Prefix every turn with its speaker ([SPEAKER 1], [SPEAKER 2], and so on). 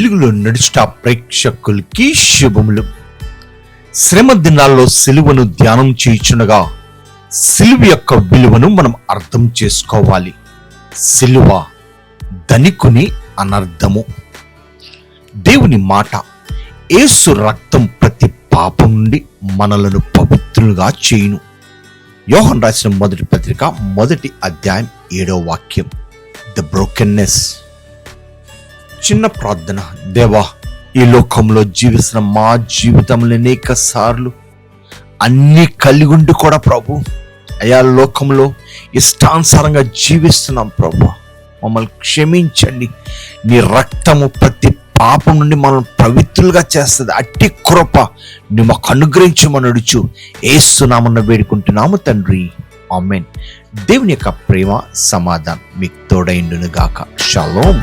[SPEAKER 1] వెలుగులో నడుచుట ప్రేక్షకులకి శుభములు. శ్రమ దినాల్లో సిలువను ధ్యానం చేయుచుండగా సిలువ యొక్క విలువను మనం అర్థం చేసుకోవాలి. సిలువ ధనికుని అనర్థము. దేవుని మాట, యేసు రక్తం ప్రతి పాపం నుండి మనలను పవిత్రులుగా చేయును. యోహాను రాసిన మొదటి పత్రిక 1వ అధ్యాయం 7వ వాక్యం. The brokenness. చిన్న ప్రార్థన. దేవా, ఈ లోకంలో జీవిస్తున్న మా జీవితంలో అనేక సార్లు అన్ని కలిగి ఉండి కూడా ప్రభు అయా లోకంలో ఇష్టానుసారంగా జీవిస్తున్నాం ప్రభు, మమ్మల్ని క్షమించండి. నీ రక్తము ప్రతి పాపం నుండి మనం పవిత్రులుగా చేస్తుంది. అట్టి కృప నువ్వు మాకు అనుగ్రహించమనడుచు యేసునామమున వేడుకుంటున్నాము తండ్రి, ఆమేన్. దేవుని యొక్క ప్రేమ సమాధానం మీకు తోడైండును గాక. షలోమ్.